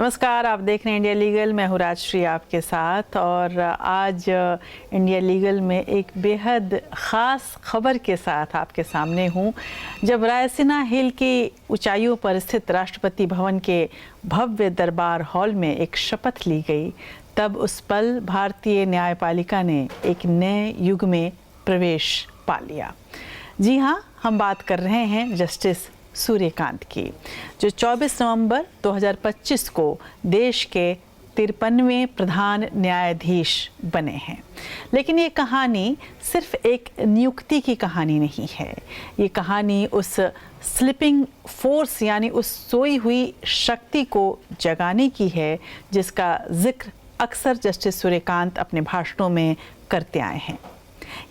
नमस्कार, आप देख रहे हैं इंडिया लीगल। मैं हूँ राजश्री आपके साथ और आज इंडिया लीगल में एक बेहद ख़ास खबर के साथ आपके सामने हूँ। जब रायसीना हिल की ऊंचाइयों पर स्थित राष्ट्रपति भवन के भव्य दरबार हॉल में एक शपथ ली गई, तब उस पल भारतीय न्यायपालिका ने एक नए युग में प्रवेश पा लिया। जी हाँ, हम बात कर रहे हैं जस्टिस सूर्यकांत की, जो 24 नवंबर 2025 को देश के 53वें प्रधान न्यायाधीश बने हैं। लेकिन ये कहानी सिर्फ एक नियुक्ति की कहानी नहीं है। ये कहानी उस स्लीपिंग फोर्स यानी उस सोई हुई शक्ति को जगाने की है जिसका जिक्र अक्सर जस्टिस सूर्यकांत अपने भाषणों में करते आए हैं।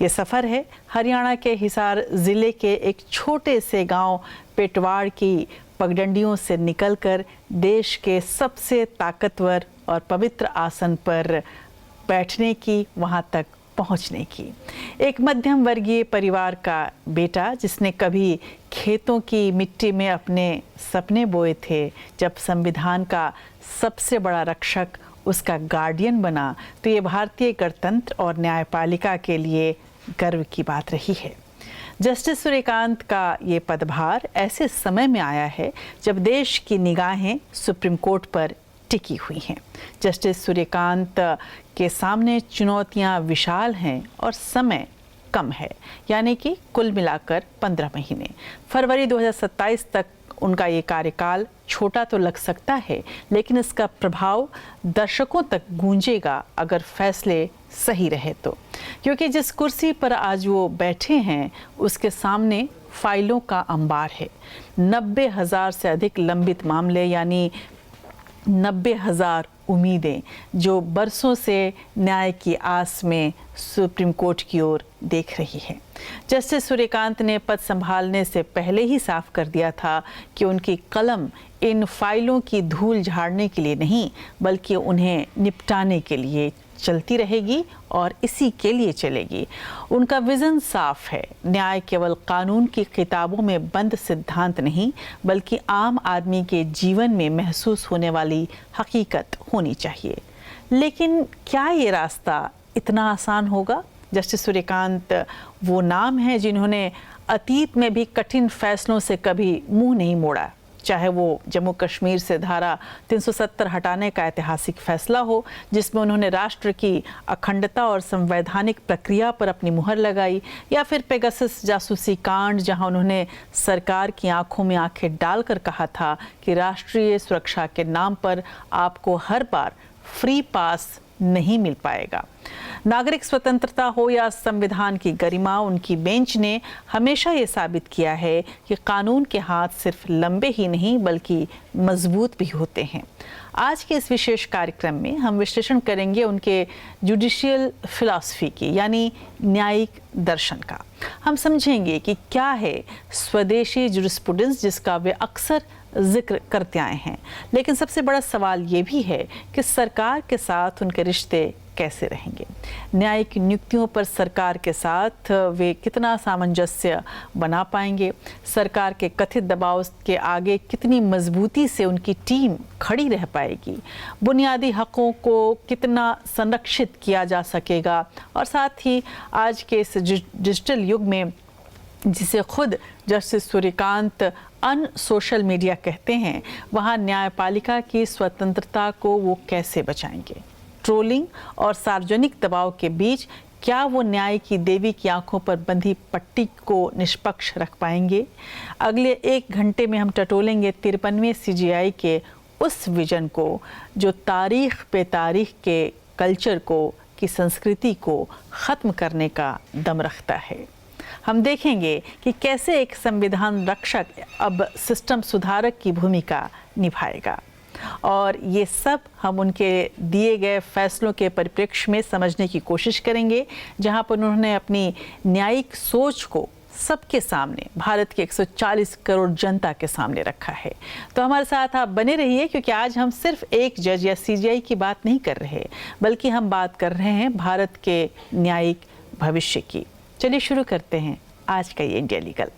ये सफ़र है हरियाणा के हिसार ज़िले के एक छोटे से गांव पेटवाड़ की पगडंडियों से निकलकर देश के सबसे ताकतवर और पवित्र आसन पर बैठने की, वहां तक पहुंचने की। एक मध्यम वर्गीय परिवार का बेटा जिसने कभी खेतों की मिट्टी में अपने सपने बोए थे, जब संविधान का सबसे बड़ा रक्षक उसका गार्डियन बना, तो ये भारतीय गणतंत्र और न्यायपालिका के लिए गर्व की बात रही है। जस्टिस सूर्यकांत का ये पदभार ऐसे समय में आया है जब देश की निगाहें सुप्रीम कोर्ट पर टिकी हुई हैं। जस्टिस सूर्यकांत के सामने चुनौतियां विशाल हैं और समय कम है, यानी कि कुल मिलाकर 15 महीने। फरवरी 2027 तक उनका ये कार्यकाल छोटा तो लग सकता है, लेकिन इसका प्रभाव दर्शकों तक गूंजेगा अगर फैसले सही रहे तो। क्योंकि जिस कुर्सी पर आज वो बैठे हैं उसके सामने फाइलों का अंबार है। 90,000 से अधिक लंबित मामले, यानी 90,000 उम्मीदें जो बरसों से न्याय की आस में सुप्रीम कोर्ट की ओर देख रही है। जस्टिस सूर्यकांत ने पद संभालने से पहले ही साफ कर दिया था कि उनकी कलम इन फाइलों की धूल झाड़ने के लिए नहीं, बल्कि उन्हें निपटाने के लिए चलती रहेगी और इसी के लिए चलेगी। उनका विजन साफ है। न्याय केवल कानून की किताबों में बंद सिद्धांत नहीं, बल्कि आम आदमी के जीवन में महसूस होने वाली हकीकत होनी चाहिए। लेकिन क्या ये रास्ता इतना आसान होगा? जस्टिस सूर्यकांत वो नाम है जिन्होंने अतीत में भी कठिन फैसलों से कभी मुंह नहीं मोड़ा, चाहे वो जम्मू कश्मीर से धारा 370 हटाने का ऐतिहासिक फैसला हो, जिसमें उन्होंने राष्ट्र की अखंडता और संवैधानिक प्रक्रिया पर अपनी मुहर लगाई, या फिर पेगासस जासूसी कांड, जहां उन्होंने सरकार की आंखों में आंखें डालकर कहा था कि राष्ट्रीय सुरक्षा के नाम पर आपको हर बार फ्री पास नहीं मिल पाएगा। नागरिक स्वतंत्रता हो या संविधान की गरिमा, उनकी बेंच ने हमेशा ये साबित किया है कि कानून के हाथ सिर्फ लंबे ही नहीं बल्कि मजबूत भी होते हैं। आज के इस विशेष कार्यक्रम में हम विश्लेषण करेंगे उनके जुडिशियल फिलॉसफी की, यानी न्यायिक दर्शन का। हम समझेंगे कि क्या है स्वदेशी जुरिस्प्रूडेंस जिसका वे अक्सर जिक्र करते आए हैं। लेकिन सबसे बड़ा सवाल ये भी है कि सरकार के साथ उनके रिश्ते कैसे रहेंगे। न्यायिक नियुक्तियों पर सरकार के साथ वे कितना सामंजस्य बना पाएंगे। सरकार के कथित दबाव के आगे कितनी मजबूती से उनकी टीम खड़ी रह पाएगी। बुनियादी हकों को कितना संरक्षित किया जा सकेगा। और साथ ही आज के इस डिजिटल युग में, जिसे खुद जस्टिस सूर्यकांत सोशल मीडिया कहते हैं, वहाँ न्यायपालिका की स्वतंत्रता को वो कैसे बचाएंगे। ट्रोलिंग और सार्वजनिक दबाव के बीच क्या वो न्याय की देवी की आंखों पर बंधी पट्टी को निष्पक्ष रख पाएंगे? अगले 1 घंटे में हम टटोलेंगे 53वें CJI के उस विजन को जो तारीख पे तारीख के कल्चर को, की संस्कृति को ख़त्म करने का दम रखता है। हम देखेंगे कि कैसे एक संविधान रक्षक अब सिस्टम सुधारक की भूमिका निभाएगा। और ये सब हम उनके दिए गए फैसलों के परिप्रेक्ष्य में समझने की कोशिश करेंगे, जहां पर उन्होंने अपनी न्यायिक सोच को सबके सामने, भारत के 140 करोड़ जनता के सामने रखा है। तो हमारे साथ आप बने रहिए, क्योंकि आज हम सिर्फ एक जज या CJI की बात नहीं कर रहे, बल्कि हम बात कर रहे हैं भारत के न्यायिक भविष्य की। चलिए शुरू करते हैं आज का ये इंडिया लीगल।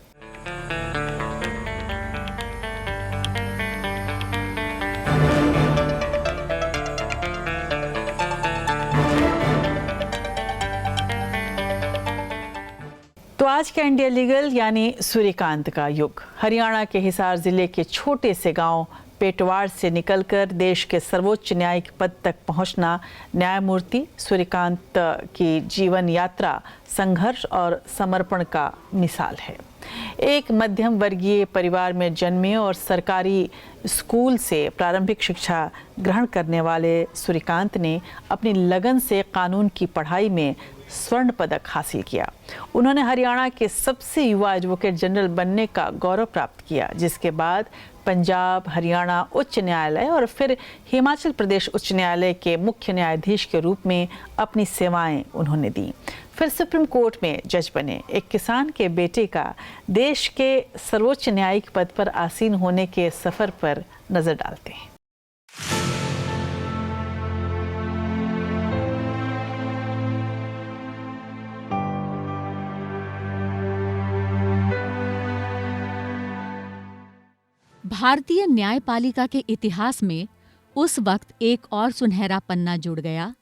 तो आज का इंडिया लीगल यानी सूर्यकांत का युग हरियाणा के हिसार जिले के छोटे से गांव पेटवाड़ से निकलकर देश के सर्वोच्च न्यायिक पद तक पहुंचना न्यायमूर्ति सूर्यकांत की जीवन यात्रा संघर्ष और समर्पण का मिसाल है। एक मध्यम वर्गीय परिवार में जन्मे और सरकारी स्कूल से प्रारंभिक शिक्षा ग्रहण करने वाले सूर्यकांत ने अपनी लगन से कानून की पढ़ाई में स्वर्ण पदक हासिल किया। उन्होंने हरियाणा के सबसे युवा एडवोकेट जनरल बनने का गौरव प्राप्त किया, जिसके बाद पंजाब, हरियाणा उच्च न्यायालय और फिर हिमाचल प्रदेश उच्च न्यायालय के मुख्य न्यायाधीश के रूप में अपनी सेवाएं उन्होंने दी। फिर सुप्रीम कोर्ट में जज बने। एक किसान के बेटे का देश के सर्वोच्च न्यायिक पद पर आसीन होने के सफर पर नजर डालते हैं। भारतीय न्यायपालिका के इतिहास में उस वक्त एक और सुनहरा पन्ना जुड़ गया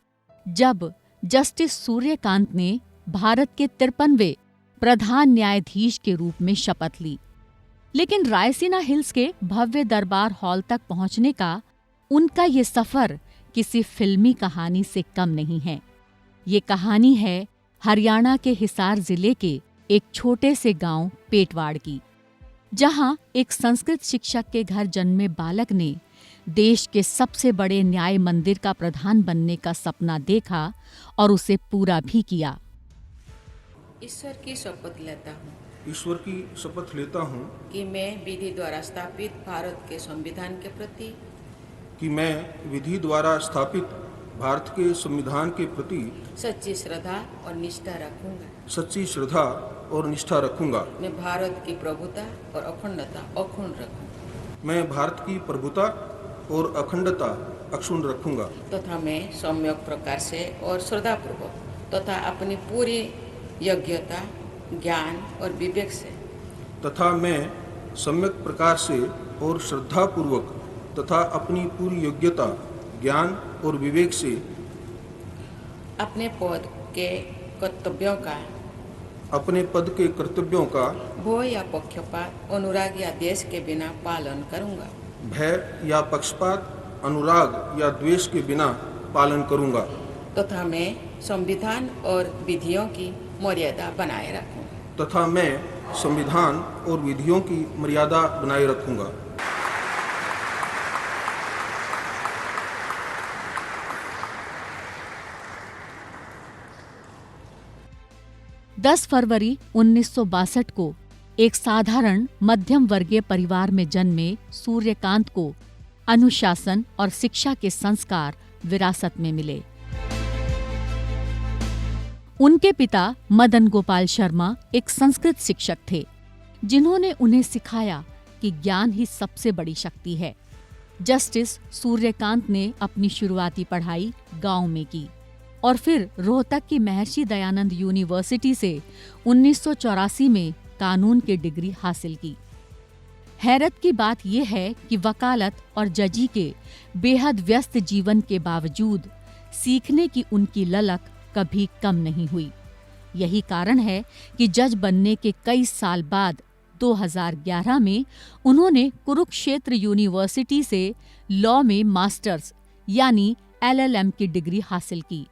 जब जस्टिस सूर्यकांत ने भारत के 53वें प्रधान न्यायाधीश के रूप में शपथ ली। लेकिन रायसीना हिल्स के भव्य दरबार हॉल तक पहुंचने का उनका ये सफर किसी फिल्मी कहानी से कम नहीं है। ये कहानी है हरियाणा के हिसार जिले के एक छोटे से गांव पेटवाड़ की, जहां एक संस्कृत शिक्षक के घर जन्मे बालक ने देश के सबसे बड़े न्याय मंदिर का प्रधान बनने का सपना देखा और उसे पूरा भी किया। ईश्वर की शपथ लेता हूँ। ईश्वर की शपथ लेता हूँ कि मैं विधि द्वारा स्थापित भारत के संविधान के प्रति भारत के संविधान के प्रति सच्ची श्रद्धा और निष्ठा रखूंगा। सच्ची श्रद्धा और निष्ठा रखूंगा। मैं भारत की प्रभुता और अखंडता अक्षुण्ण रखूंगा। मैं भारत की प्रभुता और अखंडता अक्षुण्ण रखूंगा। तथा मैं सम्यक प्रकार से और श्रद्धापूर्वक तथा अपनी पूरी योग्यता, ज्ञान और विवेक से तथा मैं सम्यक प्रकार से और श्रद्धापूर्वक तथा अपनी पूरी योग्यता, ज्ञान और विवेक से अपने पद के कर्तव्यों का भय या पक्षपात, अनुराग या द्वेष के बिना पालन करूंगा। भय या पक्षपात, अनुराग या द्वेष के बिना पालन करूंगा। तथा मैं संविधान और विधियों की मर्यादा बनाए रखूंगा। तथा मैं संविधान और विधियों की मर्यादा बनाए रखूंगा। 10 फरवरी 1962 को एक साधारण मध्यम वर्गीय परिवार में जन्मे सूर्यकांत को अनुशासन और शिक्षा के संस्कार विरासत में मिले। उनके पिता मदन गोपाल शर्मा एक संस्कृत शिक्षक थे, जिन्होंने उन्हें सिखाया कि ज्ञान ही सबसे बड़ी शक्ति है। जस्टिस सूर्यकांत ने अपनी शुरुआती पढ़ाई गांव में की और फिर रोहतक की महर्षि दयानंद यूनिवर्सिटी से 1984 में कानून की डिग्री हासिल की। हैरत की बात यह है कि वकालत और जजी के बेहद व्यस्त जीवन के बावजूद सीखने की उनकी ललक कभी कम नहीं हुई। यही कारण है कि जज बनने के कई साल बाद 2011 में उन्होंने कुरुक्षेत्र यूनिवर्सिटी से लॉ में मास्टर्स यानी LLM की डिग्री हासिल की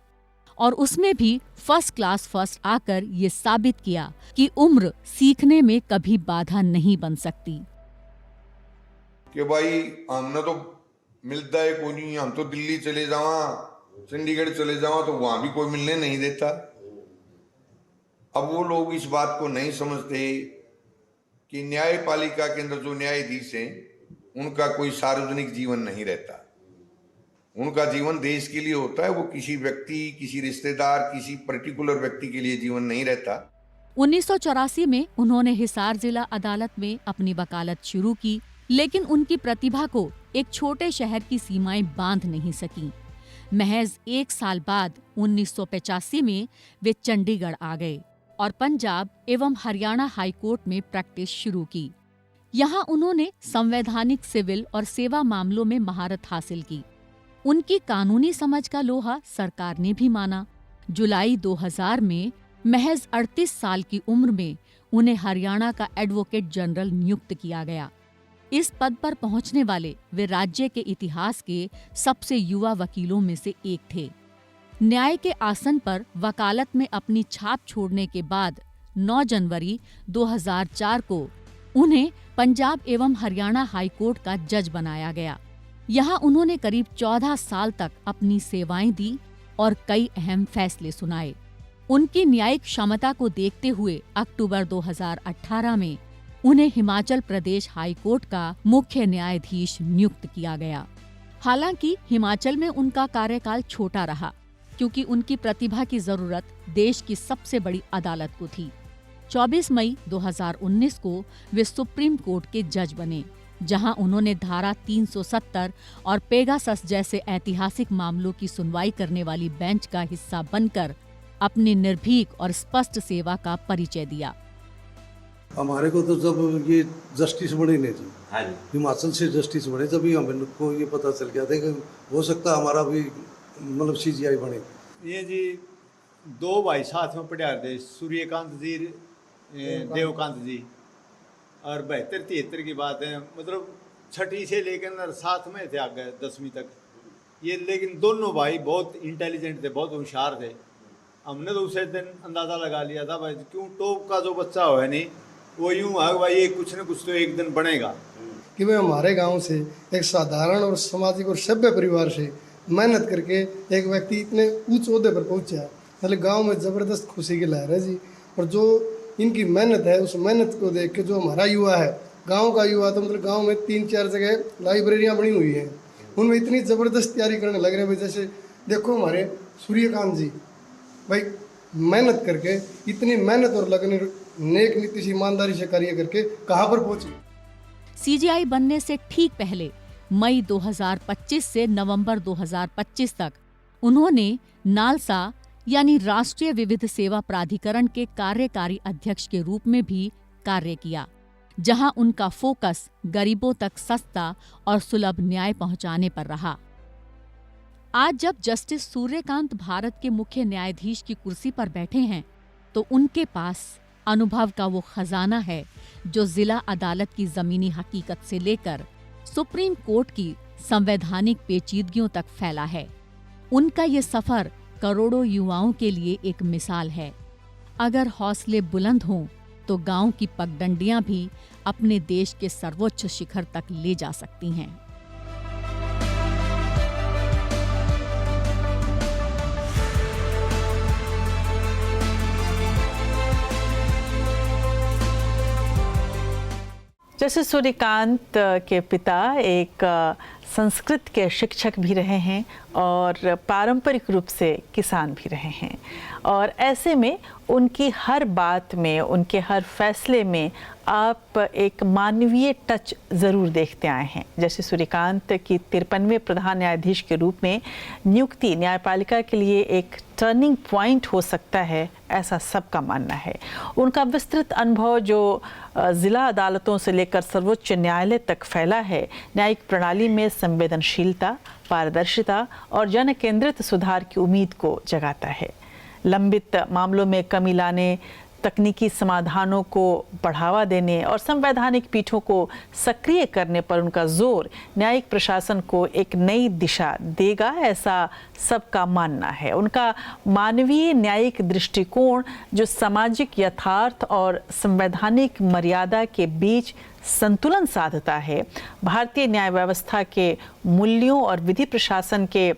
और उसमें भी फर्स्ट क्लास फर्स्ट आकर ये साबित किया कि उम्र सीखने में कभी बाधा नहीं बन सकती। कि भाई हमने तो मिलता है कोई नहीं, हम तो दिल्ली चले जावा, चंडीगढ़ चले जावा तो वहां भी कोई मिलने नहीं देता। अब वो लोग इस बात को नहीं समझते कि न्यायपालिका के अंदर जो न्यायाधीश हैं उनका कोई सार्वजनिक जीवन नहीं रहता। उनका जीवन देश के लिए होता है। वो किसी व्यक्ति, किसी रिश्तेदार, किसी पर्टिकुलर व्यक्ति के लिए जीवन नहीं रहता। 1984 में उन्होंने हिसार जिला अदालत में अपनी वकालत शुरू की, लेकिन उनकी प्रतिभा को एक छोटे शहर की सीमाएं बांध नहीं सकीं। महज 1 साल बाद 1985 में वे चंडीगढ़ आ गए और पंजाब एवं हरियाणा हाईकोर्ट में प्रैक्टिस शुरू की। यहाँ उन्होंने संवैधानिक, सिविल और सेवा मामलों में महारत हासिल की। उनकी कानूनी समझ का लोहा सरकार ने भी माना। जुलाई 2000 में महज 38 साल की उम्र में उन्हें हरियाणा का एडवोकेट जनरल नियुक्त किया गया। इस पद पर पहुंचने वाले वे राज्य के इतिहास के सबसे युवा वकीलों में से एक थे। न्याय के आसन पर वकालत में अपनी छाप छोड़ने के बाद 9 जनवरी 2004 को उन्हें पंजाब एवं हरियाणा हाईकोर्ट का जज बनाया गया। यहाँ उन्होंने करीब 14 साल तक अपनी सेवाएं दी और कई अहम फैसले सुनाए। उनकी न्यायिक क्षमता को देखते हुए अक्टूबर 2018 में उन्हें हिमाचल प्रदेश हाईकोर्ट का मुख्य न्यायाधीश नियुक्त किया गया। हालांकि हिमाचल में उनका कार्यकाल छोटा रहा, क्योंकि उनकी प्रतिभा की जरूरत देश की सबसे बड़ी अदालत को थी। 24 मई 2019 को वे सुप्रीम कोर्ट के जज बने, जहां उन्होंने धारा 370 और पेगासस जैसे ऐतिहासिक मामलों की सुनवाई करने वाली बेंच का हिस्सा बनकर अपनी निर्भीक और स्पष्ट सेवा का परिचय दिया। हमारे को तो जब ये जस्टिस बने नहीं जी, हिमाचल से जस्टिस बने, तभी हमको ये पता चल गया था कि हो सकता हमारा भी मतलब CGI बने। ये जी 2 भाई साथ में पढ़ा थे, सूर्यकांत जी, देवकांत जी, और 72-73 की बात है, मतलब 6ठी से लेकर साथ में थे आगे 10वीं तक ये। लेकिन दोनों भाई बहुत इंटेलिजेंट थे, बहुत होशियार थे। हमने तो उसे दिन अंदाज़ा लगा लिया था भाई, क्यों टॉप का जो बच्चा हो है नहीं, वो यूँ है भाई ये कुछ न कुछ तो एक दिन बनेगा। कि मैं हमारे गांव से एक साधारण और सामाजिक और सभ्य परिवार से मेहनत करके एक व्यक्ति इतने ऊंच ओहदे पर पहुंचा, मतलब गांव में ज़बरदस्त खुशी की लहर है जी। और जो इनकी मेहनत है, उस मेहनत को देख के जो हमारा युवा है, गांव का युवा, तो मतलब गांव में 3-4 जगह लाइब्रेरियां बनी हुई हैं, उनमें इतनी ज़बरदस्त तैयारी करने लग रहे हैं। जैसे देखो हमारे सूर्यकांत जी भाई मेहनत करके, इतनी मेहनत और लगन, नेक नीति से, ईमानदारी से कार्य करके कहाँ पर पहुंचे। CGI बनने से ठीक पहले मई 2025 से नवंबर 2025 तक उन्होंने नालसा यानी राष्ट्रीय विविध सेवा प्राधिकरण के कार्यकारी अध्यक्ष के रूप में भी कार्य किया, जहां उनका फोकस गरीबों तक सस्ता और सुलभ न्याय पहुंचाने पर रहा। आज जब जस्टिस सूर्यकांत भारत के मुख्य न्यायाधीश की कुर्सी पर बैठे हैं, तो उनके पास अनुभव का वो खजाना है जो जिला अदालत की जमीनी हकीकत से लेकर सुप्रीम कोर्ट की संवैधानिक पेचीदगियों तक फैला है। उनका ये सफर करोड़ों युवाओं के लिए एक मिसाल है। अगर हौसले बुलंद हों तो गांव की पगडंडियां भी अपने देश के सर्वोच्च शिखर तक ले जा सकती हैं। जैसे सूर्यकांत के पिता एक संस्कृत के शिक्षक भी रहे हैं और पारंपरिक रूप से किसान भी रहे हैं, और ऐसे में उनकी हर बात में, उनके हर फैसले में आप एक मानवीय टच ज़रूर देखते आए हैं। जैसे सूर्यकांत की 53वें प्रधान न्यायाधीश के रूप में नियुक्ति न्यायपालिका के लिए एक टर्निंग पॉइंट हो सकता है, ऐसा सबका मानना है। उनका विस्तृत अनुभव जो ज़िला अदालतों से लेकर सर्वोच्च न्यायालय तक फैला है, न्यायिक प्रणाली में संवेदनशीलता, पारदर्शिता और जन केंद्रित सुधार की उम्मीद को जगाता है। लंबित मामलों में कमी लाने, तकनीकी समाधानों को बढ़ावा देने और संवैधानिक पीठों को सक्रिय करने पर उनका जोर न्यायिक प्रशासन को एक नई दिशा देगा, ऐसा सबका मानना है। उनका मानवीय न्यायिक दृष्टिकोण जो सामाजिक यथार्थ और संवैधानिक मर्यादा के बीच संतुलन साधता है, भारतीय न्याय व्यवस्था के मूल्यों और विधि प्रशासन के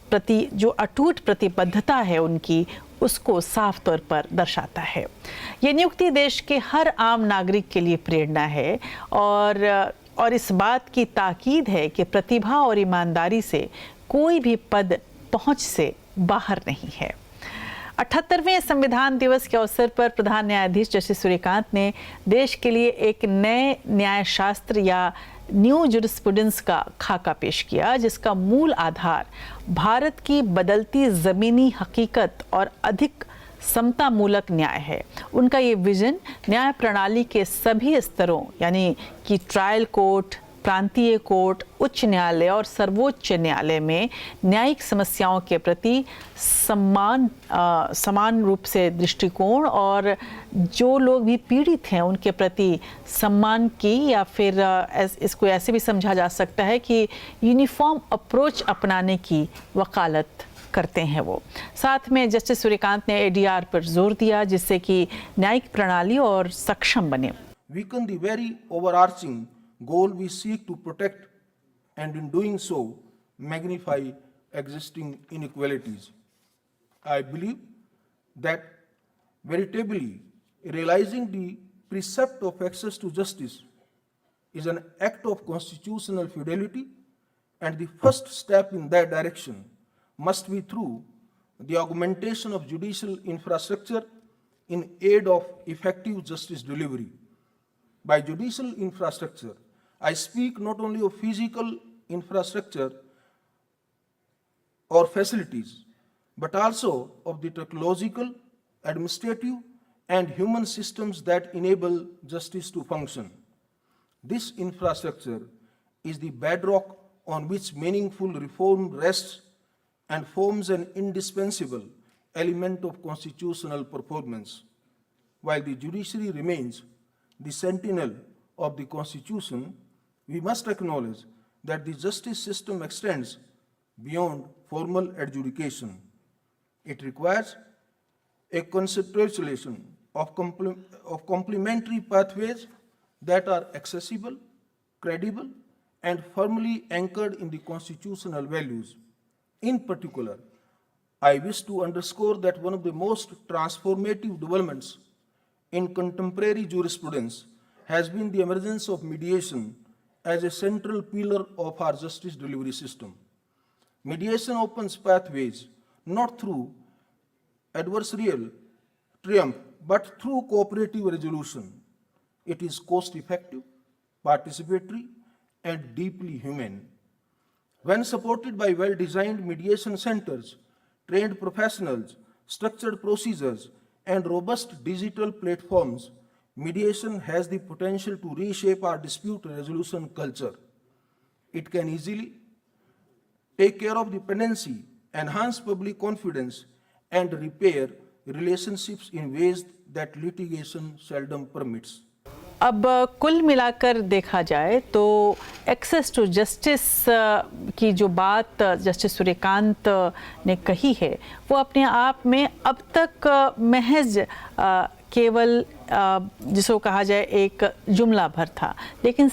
प्रति जो अटूट प्रतिबद्धता है उनकी, उसको साफ तौर पर दर्शाता है। ये नियुक्ति देश के हर आम नागरिक के लिए प्रेरणा है और इस बात की ताकीद है कि प्रतिभा और ईमानदारी से कोई भी पद पहुंच से बाहर नहीं है। 78वें संविधान दिवस के अवसर पर प्रधान न्यायाधीश जस्टिस सूर्यकांत ने देश के लिए एक नए न्याय शास्त्र या न्यू जुरिस्प्रूडेंस का खाका पेश किया, जिसका मूल आधार भारत की बदलती ज़मीनी हकीकत और अधिक समतामूलक न्याय है। उनका ये विजन न्याय प्रणाली के सभी स्तरों यानी कि ट्रायल कोर्ट, प्रांतीय कोर्ट, उच्च न्यायालय और सर्वोच्च न्यायालय में न्यायिक समस्याओं के प्रति समान रूप से दृष्टिकोण और जो लोग भी पीड़ित हैं उनके प्रति सम्मान की, या फिर इसको ऐसे भी समझा जा सकता है कि यूनिफॉर्म अप्रोच अपनाने की वकालत करते हैं वो। साथ में जस्टिस सूर्यकांत ने एडीआर पर जोर दिया जिससे कि न्यायिक प्रणाली और सक्षम बने। Weaken the very overarching goal we seek to protect, and in doing so magnify existing inequalities. I believe that veritably realizing the precept of access to justice is an act of constitutional fidelity, and the first step in that direction must be through the augmentation of judicial infrastructure in aid of effective justice delivery. By judicial infrastructure, I speak not only of physical infrastructure or facilities, but also of the technological, administrative, and human systems that enable justice to function. This infrastructure is the bedrock on which meaningful reform rests and forms an indispensable element of constitutional performance. While the judiciary remains the sentinel of the Constitution, we must acknowledge that the justice system extends beyond formal adjudication. It requires a conceptualization of complementary pathways that are accessible, credible, and firmly anchored in the constitutional values. In particular, I wish to underscore that one of the most transformative developments in contemporary jurisprudence has been the emergence of mediation as a central pillar of our justice delivery system. Mediation opens pathways not through adversarial triumph, but through cooperative resolution. It is cost-effective, participatory, and deeply humane. When supported by well-designed mediation centers, trained professionals, structured procedures, and robust digital platforms, mediation has the potential to reshape our dispute resolution culture. It can easily take care of dependency, enhance public confidence, and repair relationships in ways that litigation seldom permits. अब कुल मिलाकर देखा जाए तो access to justice की जो बात justice Suryakant ने कही है वो अपने आप में अब तक महज केवल जिसको कहा जाए एक जुमला भर था, लेकिन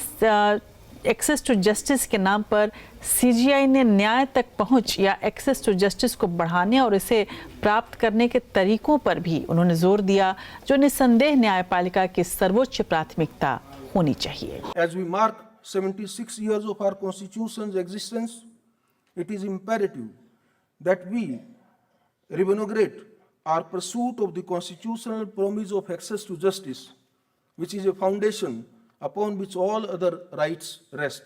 एक्सेस टू जस्टिस के नाम पर सीजीआई ने न्याय तक पहुंच या एक्सेस टू जस्टिस को बढ़ाने और इसे प्राप्त करने के तरीकों पर भी उन्होंने जोर दिया, जो निस्संदेह न्यायपालिका की सर्वोच्च प्राथमिकता होनी चाहिए। As we mark 76 years of our Constitution's existence, it is imperative that we reinvigorate our pursuit of the constitutional promise of access to justice, which is a foundation upon which all other rights rest.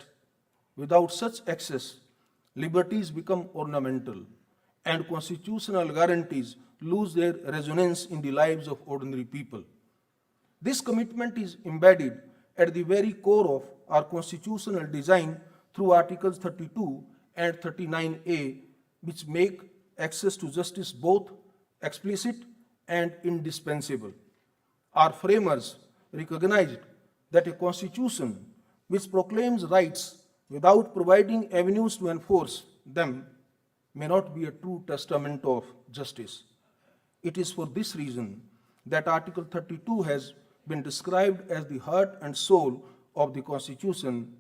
Without such access, liberties become ornamental, and constitutional guarantees lose their resonance in the lives of ordinary people. This commitment is embedded at the very core of our constitutional design through Articles 32 and 39A, which make access to justice both explicit and indispensable. Our framers recognized that a constitution which proclaims rights without providing avenues to enforce them may not be a true testament of justice. It is for this reason that Article 32 has been described as the heart and soul of the Constitution,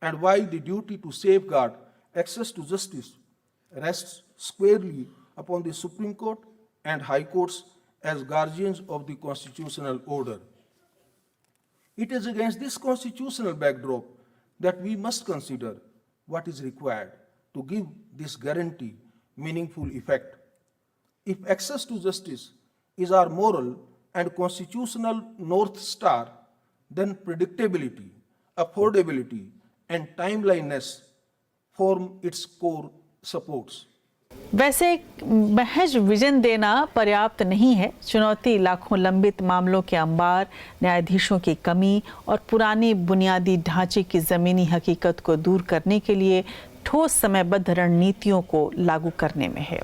and why the duty to safeguard access to justice rests squarely upon the Supreme Court and High Courts as guardians of the constitutional order. It is against this constitutional backdrop that we must consider what is required to give this guarantee meaningful effect. If access to justice is our moral and constitutional North Star, then predictability, affordability, and timeliness form its core supports. वैसे महज vision देना पर्याप्त नहीं है। चुनौती लाखों लंबित मामलों के अंबार, न्यायाधीशों की कमी और पुरानी बुनियादी ढांचे की ज़मीनी हकीकत को दूर करने के लिए ठोस समयबद्ध रणनीतियों को लागू करने में है।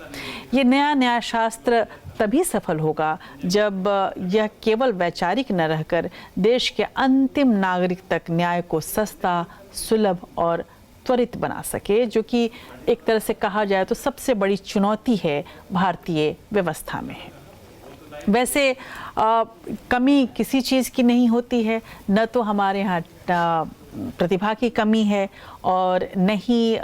ये नया न्यायशास्त्र तभी सफल होगा जब यह केवल वैचारिक न रहकर देश के अंतिम नागरिक तक न्याय को सस्ता, सुलभ और त्वरित बना सके, जो कि एक तरह से कहा जाए तो सबसे बड़ी चुनौती है भारतीय व्यवस्था में है। वैसे कमी किसी चीज़ की नहीं होती है, न तो हमारे यहाँ प्रतिभा की कमी है और न ही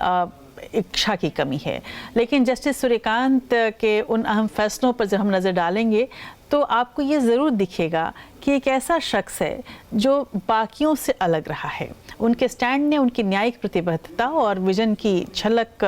इच्छा की कमी है। लेकिन जस्टिस सूर्यकांत के उन अहम फैसलों पर जब हम नज़र डालेंगे तो आपको ये ज़रूर दिखेगा कि एक ऐसा शख्स है जो बाकियों से अलग रहा है। उनके स्टैंड ने उनकी न्यायिक प्रतिबद्धता और विजन की झलक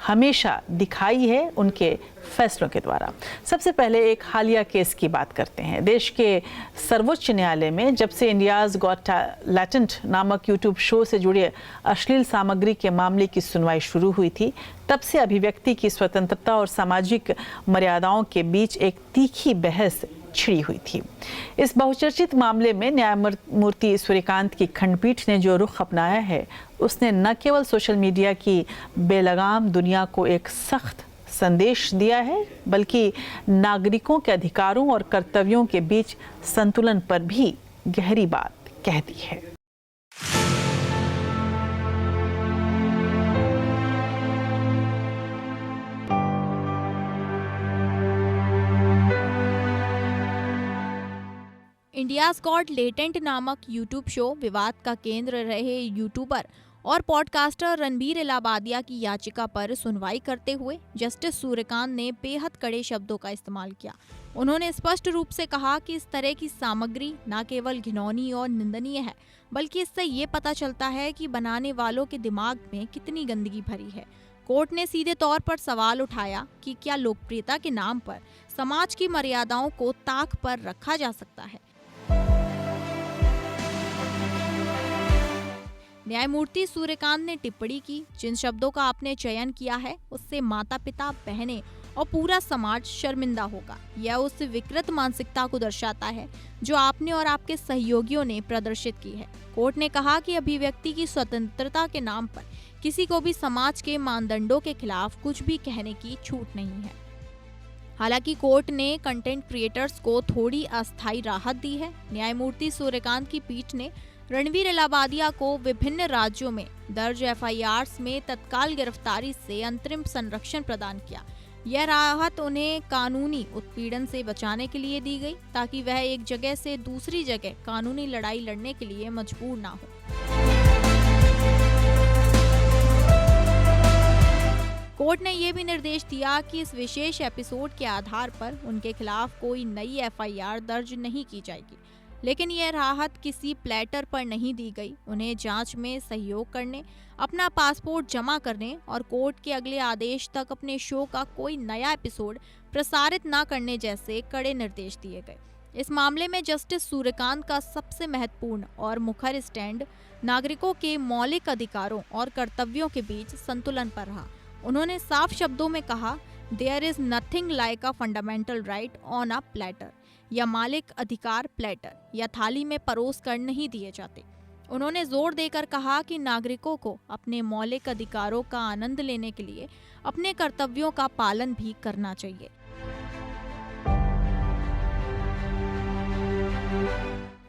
हमेशा दिखाई है उनके फैसलों के द्वारा। सबसे पहले एक हालिया केस की बात करते हैं। देश के सर्वोच्च न्यायालय में जब से इंडियाज़ गॉट टैलेंट नामक यूट्यूब शो से जुड़े अश्लील सामग्री के मामले की सुनवाई शुरू हुई थी, तब से अभिव्यक्ति की स्वतंत्रता और सामाजिक मर्यादाओं के बीच एक तीखी बहस छिड़ी हुई थी। इस बहुचर्चित मामले में न्यायमूर्ति सूर्यकांत की खंडपीठ ने जो रुख अपनाया है, उसने न केवल सोशल मीडिया की बेलगाम दुनिया को एक सख्त संदेश दिया है, बल्कि नागरिकों के अधिकारों और कर्तव्यों के बीच संतुलन पर भी गहरी बात कह दी है। इंडियाज़ गॉट टैलेंट नामक यूट्यूब शो विवाद का केंद्र रहे यूट्यूबर और पॉडकास्टर रणबीर इलाहाबादिया की याचिका पर सुनवाई करते हुए जस्टिस सूर्यकांत ने बेहद कड़े शब्दों का इस्तेमाल किया। उन्होंने स्पष्ट रूप से कहा कि इस तरह की सामग्री न केवल घिनौनी और निंदनीय है, बल्कि इससे ये पता चलता है कि बनाने वालों के दिमाग में कितनी गंदगी भरी है। कोर्ट ने सीधे तौर पर सवाल उठाया कि क्या लोकप्रियता के नाम पर समाज की मर्यादाओं को ताक पर रखा जा सकता है। न्यायमूर्ति सूर्यकांत ने टिप्पणी की, जिन शब्दों का आपने चयन किया है उससे माता पिता, बहनें और पूरा समाज शर्मिंदा होगा। यह उस विकृत मानसिकता को दर्शाता है जो आपने और आपके सहयोगियों ने प्रदर्शित की है। कोर्ट ने कहा कि अभिव्यक्ति की स्वतंत्रता के नाम पर किसी को भी समाज के मानदंडों के खिलाफ कुछ भी कहने की छूट नहीं है। हालांकि कोर्ट ने कंटेंट क्रिएटर्स को थोड़ी अस्थायी राहत दी है। न्यायमूर्ति सूर्यकांत की पीठ ने रणबीर इलाहाबादिया को विभिन्न राज्यों में दर्ज एफआईआर्स में तत्काल गिरफ्तारी से अंतरिम संरक्षण प्रदान किया। यह राहत उन्हें कानूनी उत्पीड़न से बचाने के लिए दी गई, ताकि वह एक जगह से दूसरी जगह कानूनी लड़ाई लड़ने के लिए मजबूर ना हो। कोर्ट ने यह भी निर्देश दिया कि इस विशेष एपिसोड के आधार पर उनके खिलाफ कोई नई एफआईआर दर्ज नहीं की जाएगी। लेकिन यह राहत किसी प्लेटर पर नहीं दी गई। उन्हें जांच में सहयोग करने, अपना पासपोर्ट जमा करने और कोर्ट के अगले आदेश तक अपने शो का कोई नया एपिसोड प्रसारित न करने जैसे कड़े निर्देश दिए गए। इस मामले में जस्टिस सूर्यकांत का सबसे महत्वपूर्ण और मुखर स्टैंड नागरिकों के मौलिक अधिकारों और कर्तव्यों के बीच संतुलन पर रहा। उन्होंने साफ शब्दों में कहा, there is nothing like a fundamental right on a platter, या मालिक अधिकार प्लेटर या थाली में परोस कर नहीं दिए जाते। उन्होंने जोर देकर कहा कि नागरिकों को अपने मौलिक अधिकारों का आनंद लेने के लिए अपने कर्तव्यों का पालन भी करना चाहिए।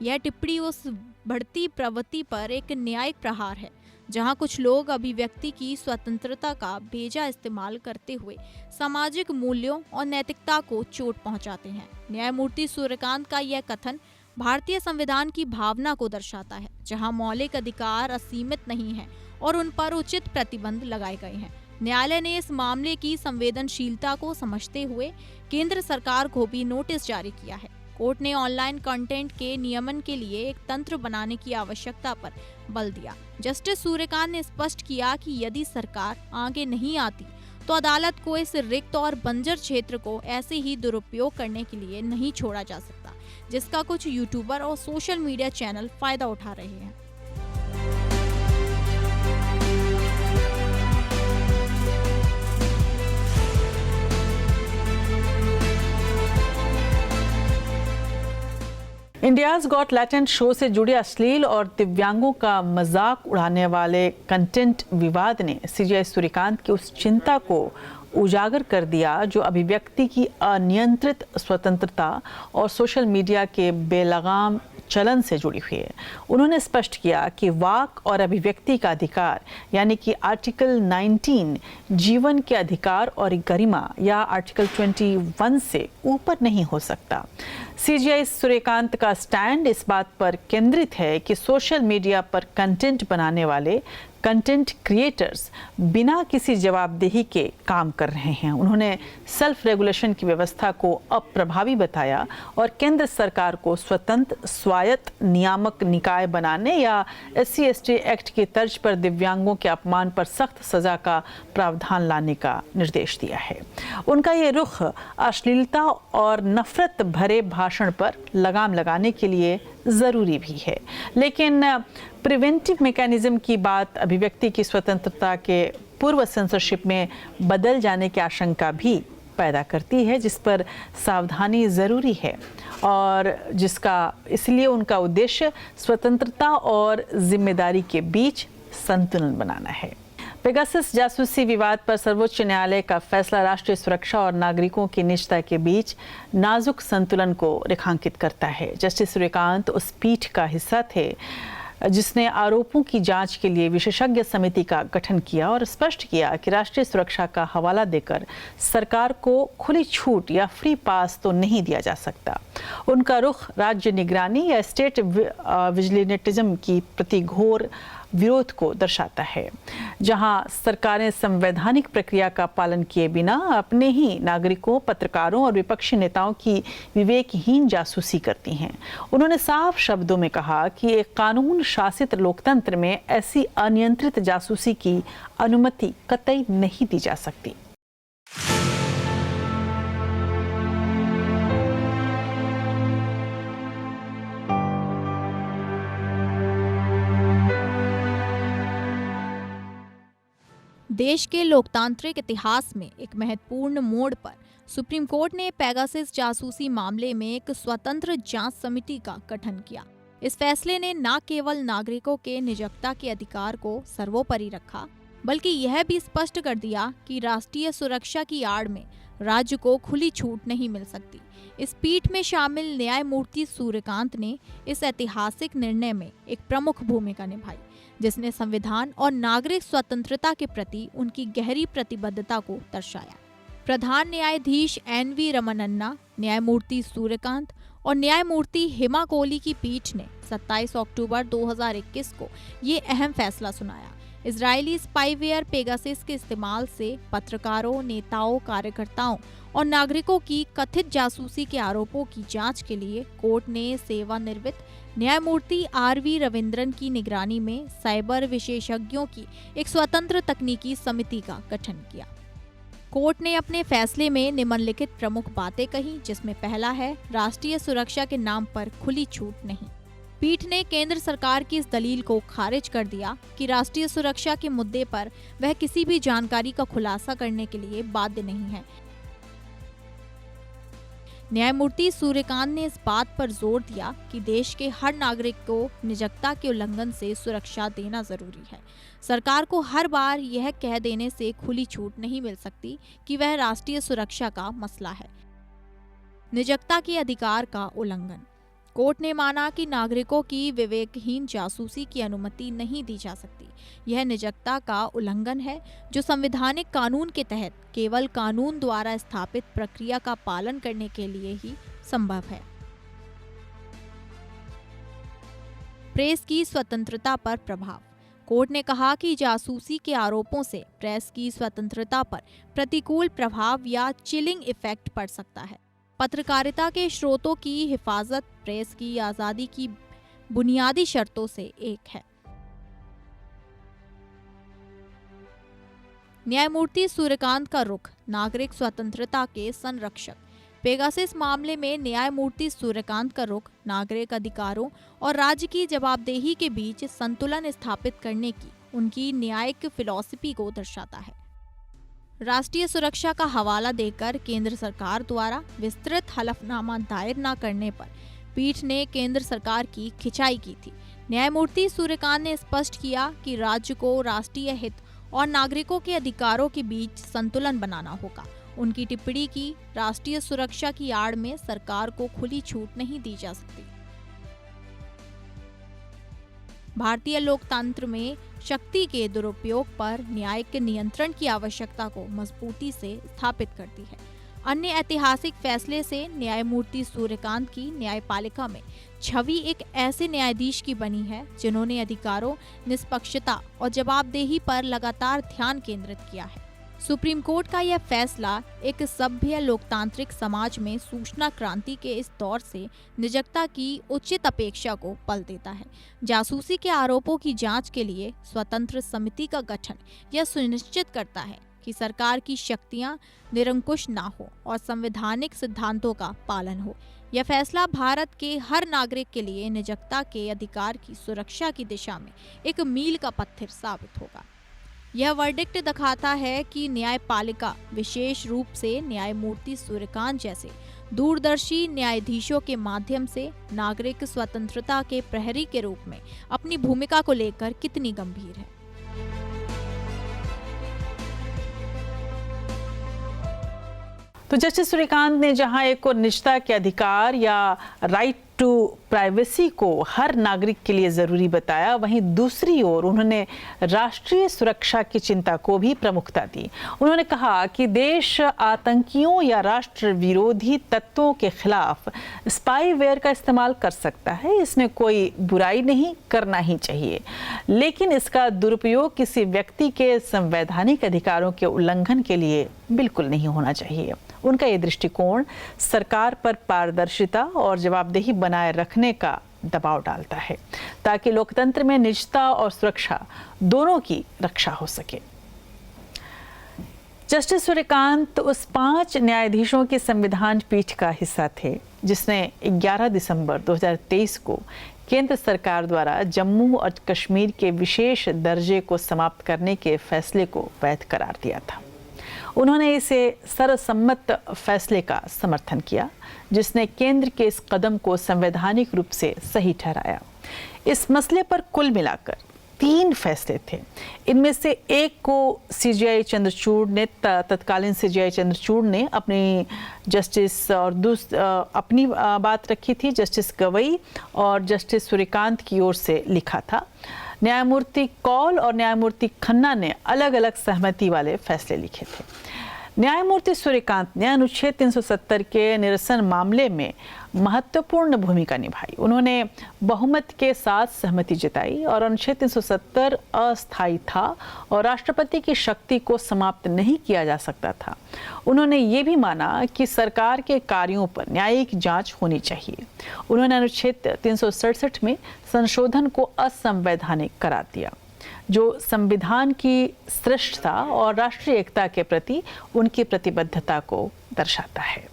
यह टिप्पणी उस बढ़ती प्रवृत्ति पर एक न्यायिक प्रहार है जहां कुछ लोग अभिव्यक्ति की स्वतंत्रता का बेजा इस्तेमाल करते हुए सामाजिक मूल्यों और नैतिकता को चोट पहुंचाते हैं। न्यायमूर्ति सूर्यकांत का यह कथन भारतीय संविधान की भावना को दर्शाता है, जहां मौलिक अधिकार असीमित नहीं हैं और उन पर उचित प्रतिबंध लगाए गए हैं। न्यायालय ने इस मामले की संवेदनशीलता को समझते हुए केंद्र सरकार को भी नोटिस जारी किया है। कोर्ट ने ऑनलाइन कंटेंट के नियमन के लिए एक तंत्र बनाने की आवश्यकता पर बल दिया। जस्टिस सूर्यकांत ने स्पष्ट किया कि यदि सरकार आगे नहीं आती तो अदालत को इस रिक्त और बंजर क्षेत्र को ऐसे ही दुरुपयोग करने के लिए नहीं छोड़ा जा सकता, जिसका कुछ यूट्यूबर और सोशल मीडिया चैनल फायदा उठा रहे हैं। इंडियाज गॉट टैलेंट शो से जुड़े अश्लील और दिव्यांगों का मजाक उड़ाने वाले कंटेंट विवाद ने सीजीआई सूर्यकांत की उस चिंता को उजागर कर दिया जो अभिव्यक्ति की अनियंत्रित स्वतंत्रता और सोशल मीडिया के बेलगाम चलन से जुड़ी हुई है। उन्होंने स्पष्ट किया कि वाक और अभिव्यक्ति का अधिकार यानी कि आर्टिकल 19 जीवन के अधिकार और गरिमा या आर्टिकल 21 से ऊपर नहीं हो सकता। सीजीआई सूर्यकांत का स्टैंड इस बात पर केंद्रित है कि सोशल मीडिया पर कंटेंट बनाने वाले कंटेंट क्रिएटर्स बिना किसी जवाबदेही के काम कर रहे हैं। उन्होंने सेल्फ रेगुलेशन की व्यवस्था को अप्रभावी बताया और केंद्र सरकार को स्वतंत्र स्वायत्त नियामक निकाय बनाने या SC/ST एक्ट की तर्ज पर दिव्यांगों के अपमान पर सख्त सजा का प्रावधान लाने का निर्देश दिया है। उनका ये रुख अश्लीलता और नफरत भरे भाषण पर लगाम लगाने के लिए ज़रूरी भी है, लेकिन प्रिवेंटिव मैकेनिज्म की बात अभिव्यक्ति की स्वतंत्रता के पूर्व सेंसरशिप में बदल जाने की आशंका भी पैदा करती है, जिस पर सावधानी ज़रूरी है और जिसका इसलिए उनका उद्देश्य स्वतंत्रता और जिम्मेदारी के बीच संतुलन बनाना है। पेगासस जासूसी विवाद पर सर्वोच्च न्यायालय का फैसला राष्ट्रीय सुरक्षा और नागरिकों की निजता के बीच नाजुक संतुलन को रेखांकित करता है। जस्टिस सूर्यकांत उस पीठ का हिस्सा थे जिसने आरोपों की जांच के लिए विशेषज्ञ समिति का गठन किया और स्पष्ट किया कि राष्ट्रीय सुरक्षा का हवाला देकर सरकार को खुली छूट या फ्री पास तो नहीं दिया जा सकता। उनका रुख राज्य निगरानी या स्टेट विजिलेंटिज्म की प्रति घोर विरोध को दर्शाता है, जहां सरकारें संवैधानिक प्रक्रिया का पालन किए बिना अपने ही नागरिकों, पत्रकारों और विपक्षी नेताओं की विवेकहीन जासूसी करती हैं। उन्होंने साफ शब्दों में कहा कि एक कानून शासित लोकतंत्र में ऐसी अनियंत्रित जासूसी की अनुमति कतई नहीं दी जा सकती। देश के लोकतांत्रिक इतिहास में एक महत्वपूर्ण मोड़ पर सुप्रीम कोर्ट ने पेगासस जासूसी मामले में एक स्वतंत्र जांच समिति का गठन किया। इस फैसले ने न केवल नागरिकों के निजता के अधिकार को सर्वोपरि रखा, बल्कि यह भी स्पष्ट कर दिया कि राष्ट्रीय सुरक्षा की आड़ में राज्य को खुली छूट नहीं मिल सकती। इस पीठ में शामिल न्यायमूर्ति सूर्यकांत ने इस ऐतिहासिक निर्णय में एक प्रमुख भूमिका निभाई, जिसने संविधान और नागरिक स्वतंत्रता के प्रति उनकी गहरी प्रतिबद्धता को दर्शाया। प्रधान न्यायाधीश NV रमन्ना, न्यायमूर्ति सूर्यकांत और न्यायमूर्ति हिमा कोहली की पीठ ने 27 अक्टूबर 2021 को ये अहम फैसला सुनाया। इजरायली स्पाईवेयर पेगासस के इस्तेमाल से पत्रकारों, नेताओं, कार्यकर्ताओं और नागरिकों की कथित जासूसी के आरोपों की जांच के लिए कोर्ट ने सेवानिवृत्त न्यायमूर्ति RV रविंद्रन की निगरानी में साइबर विशेषज्ञों की एक स्वतंत्र तकनीकी समिति का गठन किया। कोर्ट ने अपने फैसले में निम्नलिखित प्रमुख बातें कही, जिसमें पहला है राष्ट्रीय सुरक्षा के नाम पर खुली छूट नहीं। पीठ ने केंद्र सरकार की इस दलील को खारिज कर दिया कि राष्ट्रीय सुरक्षा के मुद्दे पर वह किसी भी जानकारी का खुलासा करने के लिए बाध्य नहीं है। न्यायमूर्ति सूर्यकांत ने इस बात पर जोर दिया कि देश के हर नागरिक को निजता के उल्लंघन से सुरक्षा देना जरूरी है। सरकार को हर बार यह कह देने से खुली छूट नहीं मिल सकती कि वह राष्ट्रीय सुरक्षा का मसला है। निजता के अधिकार का उल्लंघन। कोर्ट ने माना कि नागरिकों की विवेकहीन जासूसी की अनुमति नहीं दी जा सकती। यह निजता का उल्लंघन है जो संवैधानिक कानून के तहत केवल कानून द्वारा स्थापित प्रक्रिया का पालन करने के लिए ही संभव है। प्रेस की स्वतंत्रता पर प्रभाव। कोर्ट ने कहा कि जासूसी के आरोपों से प्रेस की स्वतंत्रता पर प्रतिकूल प्रभाव या चिलिंग इफेक्ट पड़ सकता है। पत्रकारिता के स्रोतों की हिफाजत प्रेस की आज़ादी की बुनियादी शर्तों से एक है। न्यायमूर्ति सूर्यकांत का रुख नागरिक स्वतंत्रता के संरक्षक। पेगासस मामले में न्यायमूर्ति सूर्यकांत का रुख नागरिक अधिकारों और राज्य की जवाबदेही के बीच संतुलन स्थापित करने की उनकी न्यायिक फिलॉसफी को दर्शाता है। राष्ट्रीय सुरक्षा का हवाला देकर केंद्र सरकार द्वारा विस्तृत हलफनामा दायर न करने पर पीठ ने केंद्र सरकार की खिंचाई की थी। न्यायमूर्ति सूर्यकांत ने स्पष्ट किया कि राज्य को राष्ट्रीय हित और नागरिकों के अधिकारों के बीच संतुलन बनाना होगा। उनकी टिप्पणी की राष्ट्रीय सुरक्षा की आड़ में सरकार को खुली छूट नहीं दी जा सकती। भारतीय लोकतंत्र में शक्ति के दुरुपयोग पर न्यायिक नियंत्रण की आवश्यकता को मजबूती से स्थापित करती है। अन्य ऐतिहासिक फैसले से न्यायमूर्ति सूर्यकांत की न्यायपालिका में छवि एक ऐसे न्यायाधीश की बनी है जिन्होंने अधिकारों, निष्पक्षता और जवाबदेही पर लगातार ध्यान केंद्रित किया है। सुप्रीम कोर्ट का यह फैसला एक सभ्य लोकतांत्रिक समाज में सूचना क्रांति के इस दौर से निजता की उचित अपेक्षा को पल देता है। जासूसी के आरोपों की जांच के लिए स्वतंत्र समिति का गठन यह सुनिश्चित करता है कि सरकार की शक्तियां निरंकुश ना हो और संवैधानिक सिद्धांतों का पालन हो। यह फैसला भारत के हर नागरिक के लिए निजता के अधिकार की सुरक्षा की दिशा में एक मील का पत्थर साबित होगा। यह वर्डिक्ट दिखाता है कि न्यायपालिका, विशेष रूप से न्यायमूर्ति सूर्यकांत जैसे दूरदर्शी न्यायाधीशों के माध्यम से नागरिक स्वतंत्रता के प्रहरी के रूप में अपनी भूमिका को लेकर कितनी गंभीर है। तो जस्टिस सूर्यकांत ने जहां एक और निजता के अधिकार या राइट टू प्राइवेसी को हर नागरिक के लिए ज़रूरी बताया, वहीं दूसरी ओर उन्होंने राष्ट्रीय सुरक्षा की चिंता को भी प्रमुखता दी। उन्होंने कहा कि देश आतंकियों या राष्ट्र विरोधी तत्वों के खिलाफ स्पाईवेयर का इस्तेमाल कर सकता है, इसमें कोई बुराई नहीं, करना ही चाहिए, लेकिन इसका दुरुपयोग किसी व्यक्ति के संवैधानिक अधिकारों के उल्लंघन के लिए बिल्कुल नहीं होना चाहिए। उनका ये दृष्टिकोण सरकार पर पारदर्शिता और जवाबदेही बनाए रखने का दबाव डालता है ताकि लोकतंत्र में निजता और सुरक्षा दोनों की रक्षा हो सके। जस्टिस सूर्यकांत उस 5 न्यायाधीशों की संविधान पीठ का हिस्सा थे जिसने 11 दिसंबर 2023 को केंद्र सरकार द्वारा जम्मू और कश्मीर के विशेष दर्जे को समाप्त करने के फैसले को वैध करार दिया था। उन्होंने इसे सर्वसम्मत फैसले का समर्थन किया जिसने केंद्र के इस कदम को संवैधानिक रूप से सही ठहराया। इस मसले पर कुल मिलाकर 3 फैसले थे। इनमें से एक को सीजीआई चंद्रचूड़ ने, तत्कालीन सीजीआई चंद्रचूड़ ने अपनी जस्टिस और अपनी बात रखी थी, जस्टिस गवई और जस्टिस सूर्यकांत की ओर से लिखा था। न्यायमूर्ति कौल और न्यायमूर्ति खन्ना ने अलग अलग सहमति वाले फैसले लिखे थे। न्यायमूर्ति सूर्यकांत ने अनुच्छेद 370 के निरसन मामले में महत्वपूर्ण भूमिका निभाई। उन्होंने बहुमत के साथ सहमति जताई और अनुच्छेद 370 अस्थायी था और राष्ट्रपति की शक्ति को समाप्त नहीं किया जा सकता था। उन्होंने ये भी माना कि सरकार के कार्यों पर न्यायिक जांच होनी चाहिए। उन्होंने अनुच्छेद 367 में संशोधन को असंवैधानिक करार दिया जो संविधान की श्रेष्ठता और राष्ट्रीय एकता के प्रति उनकी प्रतिबद्धता को दर्शाता है।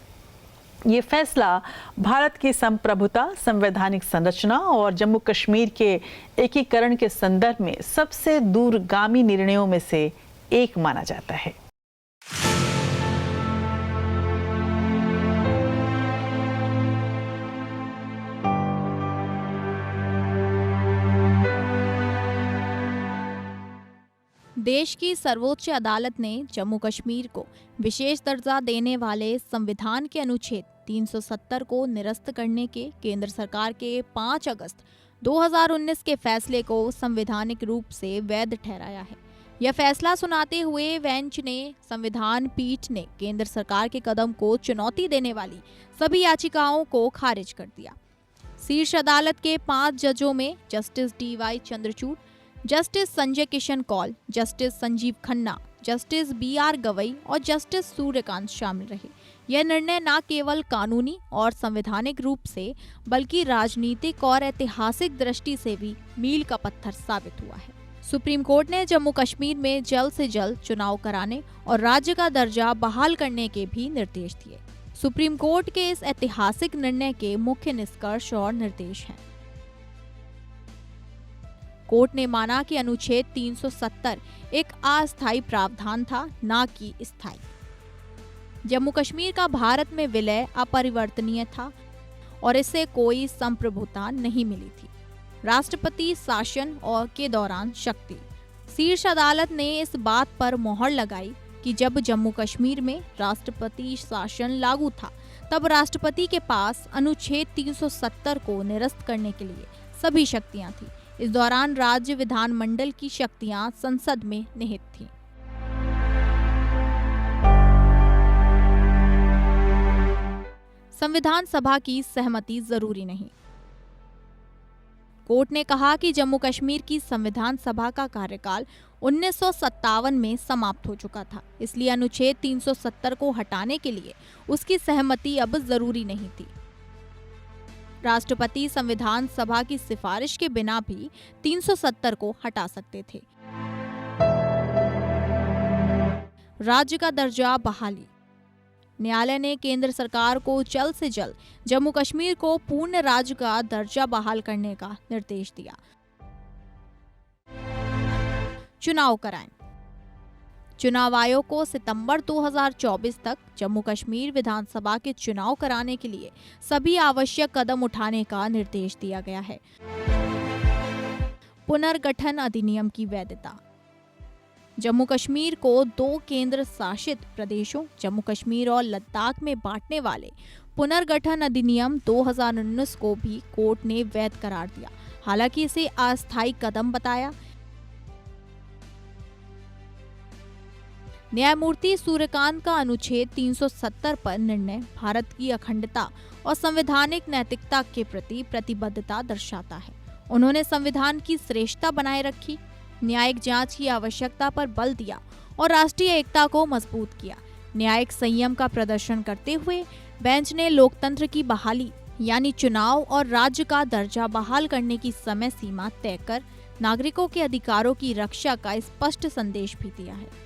ये फैसला भारत की संप्रभुता, संवैधानिक संरचना और जम्मू कश्मीर के एकीकरण के संदर्भ में सबसे दूरगामी निर्णयों में से एक माना जाता है। देश की सर्वोच्च अदालत ने जम्मू कश्मीर को विशेष दर्जा देने वाले संविधान के अनुच्छेद 370 को निरस्त करने के केंद्र सरकार के 5 अगस्त 2019 के फैसले को संवैधानिक रूप से वैध ठहराया है। यह फैसला सुनाते हुए बेंच ने संविधान पीठ ने केंद्र सरकार के कदम को चुनौती देने वाली सभी याचिकाओं को खारिज कर दिया। शीर्ष अदालत के 5 जजों में justice DY Chandrachud, justice Sanjay Kishan Kaul, justice Sanjiv Khanna, justice BR Gavai और जस्टिस सूर्यकांत शामिल रहे। यह निर्णय न केवल कानूनी और संवैधानिक रूप से बल्कि राजनीतिक और ऐतिहासिक दृष्टि से भी मील का पत्थर साबित हुआ है। सुप्रीम कोर्ट ने जम्मू कश्मीर में जल्द से जल्द चुनाव कराने और राज्य का दर्जा बहाल करने के भी निर्देश दिए। सुप्रीम कोर्ट के इस ऐतिहासिक निर्णय के मुख्य निष्कर्ष और निर्देश हैं। कोर्ट ने माना कि अनुच्छेद 370 एक अस्थायी प्रावधान था, न कि स्थायी। जम्मू कश्मीर का भारत में विलय अपरिवर्तनीय था और इससे कोई संप्रभुता नहीं मिली थी। राष्ट्रपति शासन और के दौरान शक्ति। शीर्ष अदालत ने इस बात पर मोहर लगाई कि जब जम्मू कश्मीर में राष्ट्रपति शासन लागू था तब राष्ट्रपति के पास अनुच्छेद 370 को निरस्त करने के लिए सभी शक्तियां थी। इस दौरान राज्य विधानमंडल की शक्तियां संसद में निहित थीं। संविधान सभा की सहमति जरूरी नहीं। कोर्ट ने कहा कि जम्मू कश्मीर की संविधान सभा का कार्यकाल 1957 में समाप्त हो चुका था, इसलिए अनुच्छेद 370 को हटाने के लिए उसकी सहमति अब जरूरी नहीं थी। राष्ट्रपति संविधान सभा की सिफारिश के बिना भी 370 को हटा सकते थे। राज्य का दर्जा बहाली। न्यायालय ने केंद्र सरकार को जल्द से जल्द जम्मू कश्मीर को पूर्ण राज्य का दर्जा बहाल करने का निर्देश दिया। चुनाव कराएं। चुनाव आयोग को सितंबर 2024 तक जम्मू कश्मीर विधानसभा के चुनाव कराने के लिए सभी आवश्यक कदम उठाने का निर्देश दिया गया है। पुनर्गठन अधिनियम की वैधता। जम्मू कश्मीर को 2 केंद्र शासित प्रदेशों जम्मू कश्मीर और लद्दाख में बांटने वाले पुनर्गठन अधिनियम 2019 को भी कोर्ट ने वैध करार दिया, हालांकि इसे अस्थायी कदम बताया। न्यायमूर्ति सूर्यकांत का अनुच्छेद 370 पर निर्णय भारत की अखंडता और संवैधानिक नैतिकता के प्रति प्रतिबद्धता दर्शाता है। उन्होंने संविधान की श्रेष्ठता बनाए रखी, न्यायिक जांच की आवश्यकता पर बल दिया और राष्ट्रीय एकता को मजबूत किया। न्यायिक संयम का प्रदर्शन करते हुए बेंच ने लोकतंत्र की बहाली यानी चुनाव और राज्य का दर्जा बहाल करने की समय सीमा तय कर नागरिकों के अधिकारों की रक्षा का स्पष्ट संदेश भी दिया है।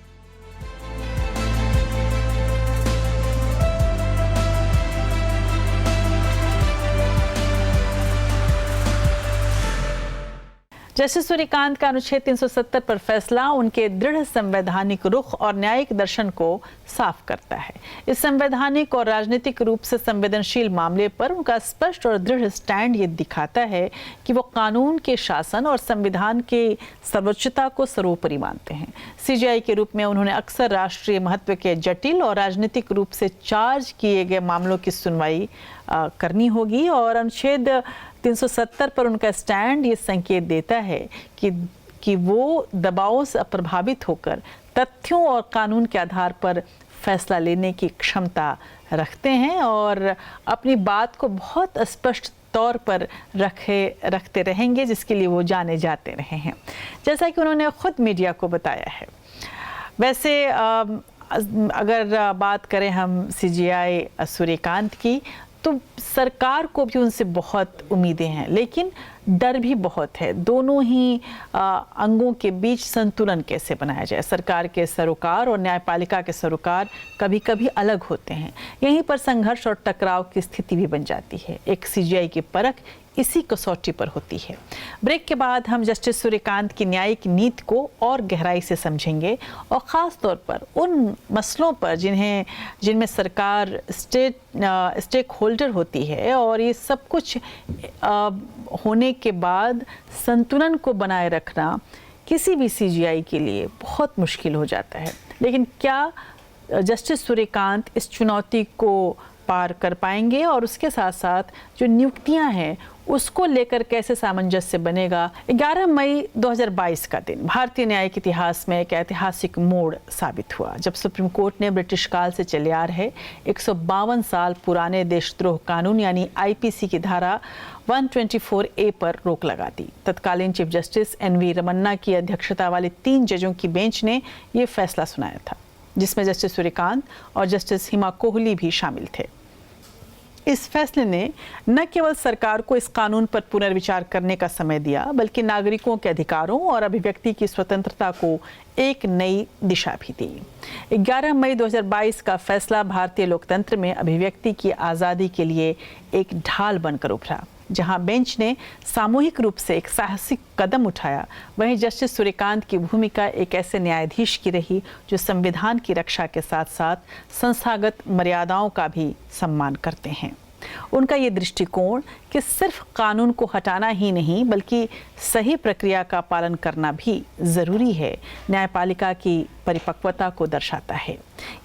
जस्टिस सूर्यकांत का अनुच्छेद 370 पर फैसला उनके दृढ़ संवैधानिक रुख और न्यायिक दर्शन को साफ करता है। इस संवैधानिक और राजनीतिक रूप से संवेदनशील मामले पर उनका स्पष्ट और दृढ़ स्टैंड ये दिखाता है कि वो कानून के शासन और संविधान के सर्वोच्चता को सर्वोपरि मानते हैं। सीजीआई के रूप में उन्होंने अक्सर राष्ट्रीय महत्व के जटिल और राजनीतिक रूप से चार्ज किए गए मामलों की सुनवाई करनी होगी और अनुच्छेद 370 पर उनका स्टैंड ये संकेत देता है कि वो दबावों से प्रभावित होकर तथ्यों और कानून के आधार पर फैसला लेने की क्षमता रखते हैं और अपनी बात को बहुत स्पष्ट तौर पर रखते रहेंगे, जिसके लिए वो जाने जाते रहे हैं, जैसा कि उन्होंने खुद मीडिया को बताया है। वैसे अगर बात करें हम सीजीआई सूर्यकांत की, तो सरकार को भी उनसे बहुत उम्मीदें हैं, लेकिन डर भी बहुत है। दोनों ही अंगों के बीच संतुलन कैसे बनाया जाए। सरकार के सरोकार और न्यायपालिका के सरोकार कभी कभी अलग होते हैं। यहीं पर संघर्ष और टकराव की स्थिति भी बन जाती है। एक सीजीआई की परख इसी कसौटी पर होती है। ब्रेक के बाद हम जस्टिस सूर्यकांत की न्यायिक नीति को और गहराई से समझेंगे और ख़ास तौर पर उन मसलों पर जिनमें सरकार स्टेक होल्डर होती है और ये सब कुछ होने के बाद संतुलन को बनाए रखना किसी भी सीजीआई के लिए बहुत मुश्किल हो जाता है। लेकिन क्या जस्टिस सूर्यकांत इस चुनौती को पार कर पाएंगे और उसके साथ साथ जो नियुक्तियां हैं उसको लेकर कैसे सामंजस्य बनेगा। 11 मई 2022 का दिन भारतीय न्यायिक इतिहास में एक ऐतिहासिक मोड़ साबित हुआ, जब सुप्रीम कोर्ट ने ब्रिटिश काल से चले आ रहे 152 साल पुराने देशद्रोह कानून यानी आईपीसी की धारा 124A पर रोक लगा दी। तत्कालीन चीफ जस्टिस NV रमन्ना की अध्यक्षता वाले 3 जजों की बेंच ने ये फैसला सुनाया था, जिसमें जस्टिस सूर्यकांत और जस्टिस हिमा कोहली भी शामिल थे। इस फैसले ने न केवल सरकार को इस कानून पर पुनर्विचार करने का समय दिया, बल्कि नागरिकों के अधिकारों और अभिव्यक्ति की स्वतंत्रता को एक नई दिशा भी दी। 11 मई 2022 का फैसला भारतीय लोकतंत्र में अभिव्यक्ति की आज़ादी के लिए एक ढाल बनकर उभरा। जहां बेंच ने सामूहिक रूप से एक साहसिक कदम उठाया, वहीं जस्टिस सूर्यकांत की भूमिका एक ऐसे न्यायाधीश की रही जो संविधान की रक्षा के साथ साथ संस्थागत मर्यादाओं का भी सम्मान करते हैं। उनका ये दृष्टिकोण कि सिर्फ कानून को हटाना ही नहीं बल्कि सही प्रक्रिया का पालन करना भी ज़रूरी है, न्यायपालिका की परिपक्वता को दर्शाता है।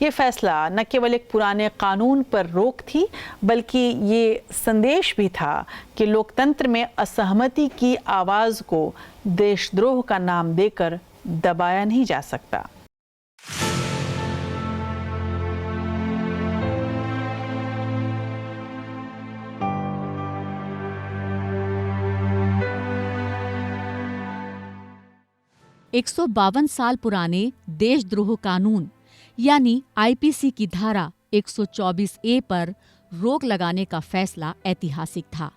ये फैसला न केवल एक पुराने कानून पर रोक थी बल्कि ये संदेश भी था कि लोकतंत्र में असहमति की आवाज़ को देशद्रोह का नाम देकर दबाया नहीं जा सकता। एक 152 साल पुराने देशद्रोह कानून यानी आईपीसी की धारा 124A पर रोक लगाने का फैसला ऐतिहासिक था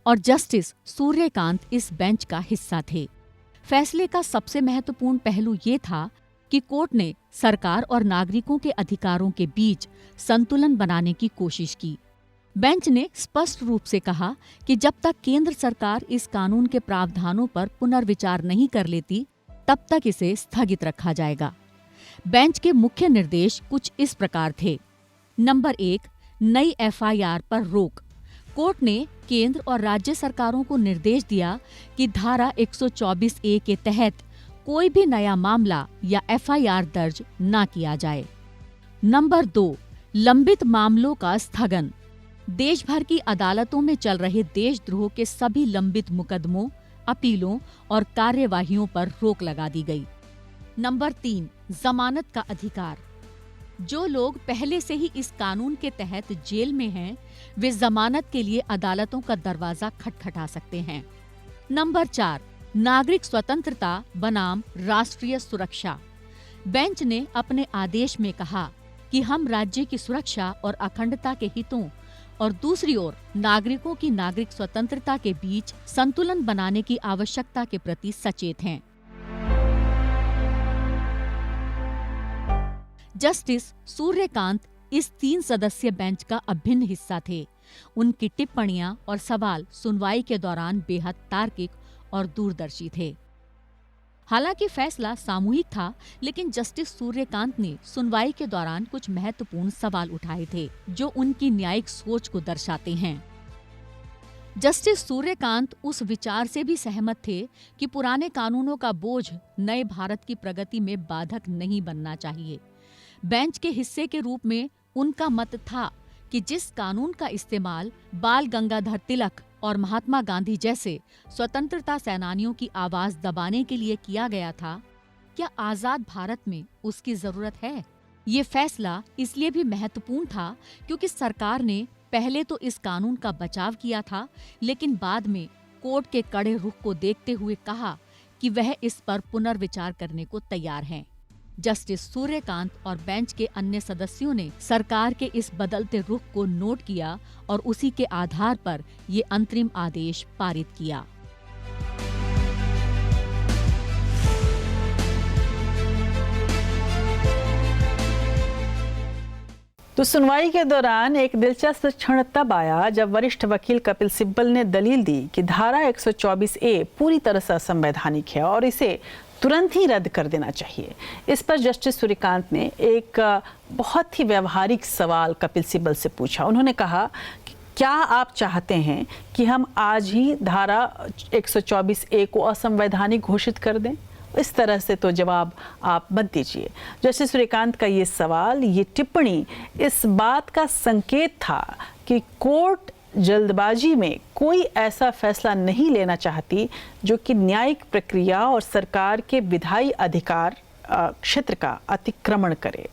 और जस्टिस सूर्यकांत इस बेंच का हिस्सा थे। फैसले का सबसे महत्वपूर्ण पहलू ये था कि कोर्ट ने सरकार और नागरिकों के अधिकारों के बीच संतुलन बनाने की कोशिश की। बेंच ने स्पष्ट रूप से कहा कि जब तक केंद्र सरकार इस कानून के प्रावधानों पर पुनर्विचार नहीं कर लेती, तब तक इसे स्थगित रखा जाएगा। बेंच के मुख्य निर्देश कुछ इस प्रकार थे। नंबर 1, नई एफआईआर पर रोक। कोर्ट ने केंद्र और राज्य सरकारों को निर्देश दिया कि धारा 124A के तहत कोई भी नया मामला या एफआईआर दर्ज न किया जाए। नंबर 2, लंबित मामलों का स्थगन। देश भर की अदालतों में चल रहे देशद्रोह के सभी लंबित मुकदमों, अपीलों और कार्यवाहियों पर रोक लगा दी गई। नंबर 3, जमानत का अधिकार। जो लोग पहले से ही इस कानून के तहत जेल में हैं, वे जमानत के लिए अदालतों का दरवाजा खटखटा सकते हैं। नंबर 4, नागरिक स्वतंत्रता बनाम राष्ट्रीय सुरक्षा। बेंच ने अपने आदेश में कहा कि हम राज्य की सुरक्षा और अखंडता के हितों और दूसरी ओर नागरिकों की नागरिक स्वतंत्रता के बीच संतुलन बनाने की आवश्यकता के प्रति सचेत हैं। जस्टिस सूर्यकांत इस 3 सदस्यीय बेंच का अभिन्न हिस्सा थे। उनकी टिप्पणियां और सवाल सुनवाई के दौरान बेहद तार्किक और दूरदर्शी थे। हालांकि फैसला सामूहिक था, लेकिन जस्टिस सूर्यकांत ने सुनवाई के दौरान कुछ महत्वपूर्ण सवाल उठाए थे जो उनकी न्यायिक सोच को दर्शाते हैं। जस्टिस सूर्यकांत उस विचार से भी सहमत थे कि पुराने कानूनों का बोझ नए भारत की प्रगति में बाधक नहीं बनना चाहिए। बेंच के हिस्से के रूप में उनका मत था कि जिस कानून का इस्तेमाल बाल गंगाधर तिलक और महात्मा गांधी जैसे स्वतंत्रता सेनानियों की आवाज दबाने के लिए किया गया था, क्या आजाद भारत में उसकी जरूरत है? ये फैसला इसलिए भी महत्वपूर्ण था क्योंकि सरकार ने पहले तो इस कानून का बचाव किया था, लेकिन बाद में कोर्ट के कड़े रुख को देखते हुए कहा कि वह इस पर पुनर्विचार करने को तैयार हैं। जस्टिस सूर्यकांत और बेंच के अन्य सदस्यों ने सरकार के इस बदलते रुख को नोट किया और उसी के आधार पर ये अंतरिम आदेश पारित किया। तो सुनवाई के दौरान एक दिलचस्प क्षण तब आया जब वरिष्ठ वकील कपिल सिब्बल ने दलील दी कि धारा 124A पूरी तरह से असंवैधानिक है और इसे तुरंत ही रद्द कर देना चाहिए। इस पर जस्टिस सूर्यकांत ने एक बहुत ही व्यवहारिक सवाल कपिल सिब्बल से पूछा। उन्होंने कहा कि क्या आप चाहते हैं कि हम आज ही धारा 124A को असंवैधानिक घोषित कर दें? इस तरह से तो जवाब आप मत दीजिए। जस्टिस सूर्यकांत का ये सवाल, ये टिप्पणी इस बात का संकेत था कि कोर्ट जल्दबाजी में कोई ऐसा फैसला नहीं लेना चाहती जो कि न्यायिक प्रक्रिया और सरकार के विधायी अधिकार क्षेत्र का अतिक्रमण करे।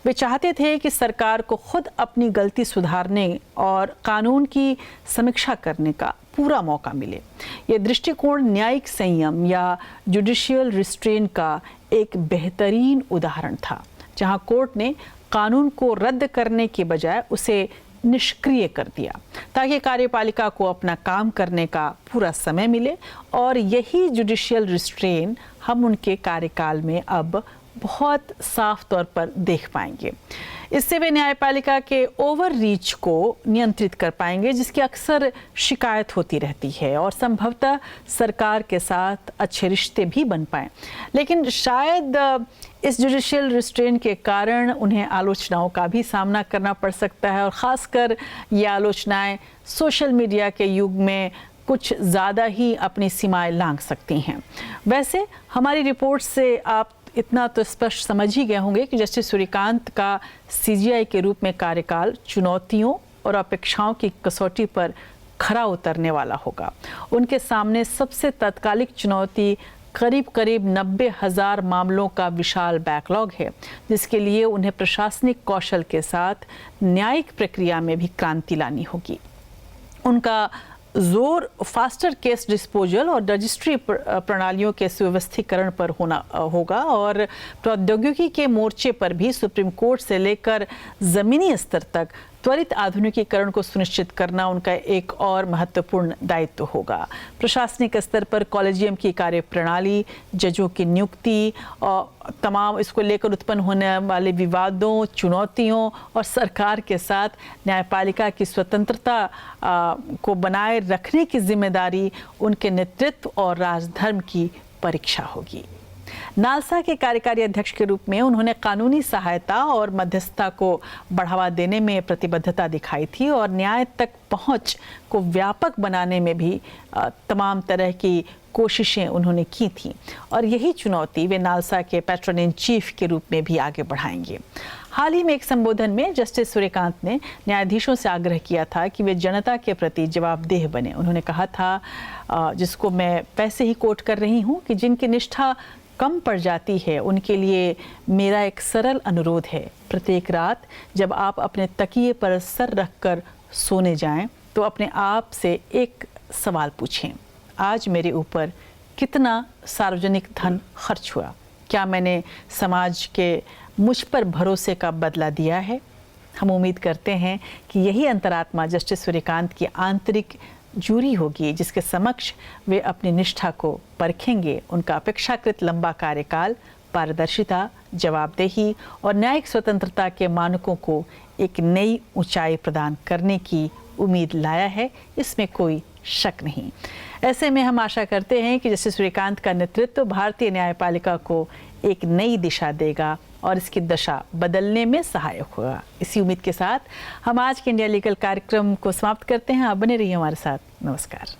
वे चाहते थे कि सरकार को खुद अपनी गलती सुधारने और कानून की समीक्षा करने का पूरा मौका मिले। ये दृष्टिकोण न्यायिक संयम या जुडिशियल रिस्ट्रेन का एक बेहतरीन उदाहरण था, जहां कोर्ट ने कानून को रद्द करने के बजाय उसे निष्क्रिय कर दिया ताकि कार्यपालिका को अपना काम करने का पूरा समय मिले। और यही जुडिशियल रिस्ट्रेन हम उनके कार्यकाल में अब बहुत साफ तौर पर देख पाएंगे। इससे वे न्यायपालिका के ओवर रीच को नियंत्रित कर पाएंगे, जिसकी अक्सर शिकायत होती रहती है, और संभवतः सरकार के साथ अच्छे रिश्ते भी बन पाएं। लेकिन शायद इस जुडिशियल रिस्ट्रेंट के कारण उन्हें आलोचनाओं का भी सामना करना पड़ सकता है और ख़ासकर ये आलोचनाएं सोशल मीडिया के युग में कुछ ज़्यादा ही अपनी सीमाएं लांघ सकती हैं। वैसे हमारी रिपोर्ट से आप इतना तो स्पष्ट समझ ही गए होंगे कि जस्टिस सूर्यकांत का सीजीआई के रूप में कार्यकाल चुनौतियों और अपेक्षाओं की कसौटी पर खरा उतरने वाला होगा। उनके सामने सबसे तात्कालिक चुनौती करीब 90,000 मामलों का विशाल बैकलॉग है, जिसके लिए उन्हें प्रशासनिक कौशल के साथ न्यायिक प्रक्रिया में भी क्रांति लानी होगी। उनका जोर फास्टर केस डिस्पोजल और रजिस्ट्री प्रणालियों के सुव्यवस्थीकरण पर होगा और प्रौद्योगिकी के मोर्चे पर भी सुप्रीम कोर्ट से लेकर ज़मीनी स्तर तक त्वरित आधुनिकीकरण को सुनिश्चित करना उनका एक और महत्वपूर्ण दायित्व होगा। प्रशासनिक स्तर पर कॉलेजियम की कार्यप्रणाली, जजों की नियुक्ति और तमाम इसको लेकर उत्पन्न होने वाले विवादों, चुनौतियों और सरकार के साथ न्यायपालिका की स्वतंत्रता को बनाए रखने की जिम्मेदारी उनके नेतृत्व और राजधर्म की परीक्षा होगी। नालसा के कार्यकारी अध्यक्ष के रूप में उन्होंने कानूनी सहायता और मध्यस्थता को बढ़ावा देने में प्रतिबद्धता दिखाई थी और न्याय तक पहुंच को व्यापक बनाने में भी तमाम तरह की कोशिशें उन्होंने की थी और यही चुनौती वे नालसा के पैट्रन इन चीफ के रूप में भी आगे बढ़ाएंगे। हाल ही में एक संबोधन में जस्टिस सूर्यकांत ने न्यायाधीशों से आग्रह किया था कि वे जनता के प्रति जवाबदेह बने। उन्होंने कहा था, जिसको मैं वैसे ही कोट कर रही हूँ, कि जिनकी निष्ठा कम पड़ जाती है उनके लिए मेरा एक सरल अनुरोध है, प्रत्येक रात जब आप अपने तकिए पर सर रखकर सोने जाएं तो अपने आप से एक सवाल पूछें, आज मेरे ऊपर कितना सार्वजनिक धन खर्च हुआ? क्या मैंने समाज के मुझ पर भरोसे का बदला दिया है? हम उम्मीद करते हैं कि यही अंतरात्मा जस्टिस सूर्यकांत की आंतरिक जूरी होगी, जिसके समक्ष वे अपनी निष्ठा को परखेंगे। उनका अपेक्षाकृत लंबा कार्यकाल पारदर्शिता, जवाबदेही और न्यायिक स्वतंत्रता के मानकों को एक नई ऊंचाई प्रदान करने की उम्मीद लाया है, इसमें कोई शक नहीं। ऐसे में हम आशा करते हैं कि जस्टिस सूर्यकांत का नेतृत्व भारतीय न्यायपालिका को एक नई दिशा देगा और इसकी दशा बदलने में सहायक होगा। इसी उम्मीद के साथ हम आज के इंडिया लीगल कार्यक्रम को समाप्त करते हैं। आप बने रहिए हमारे साथ। नमस्कार।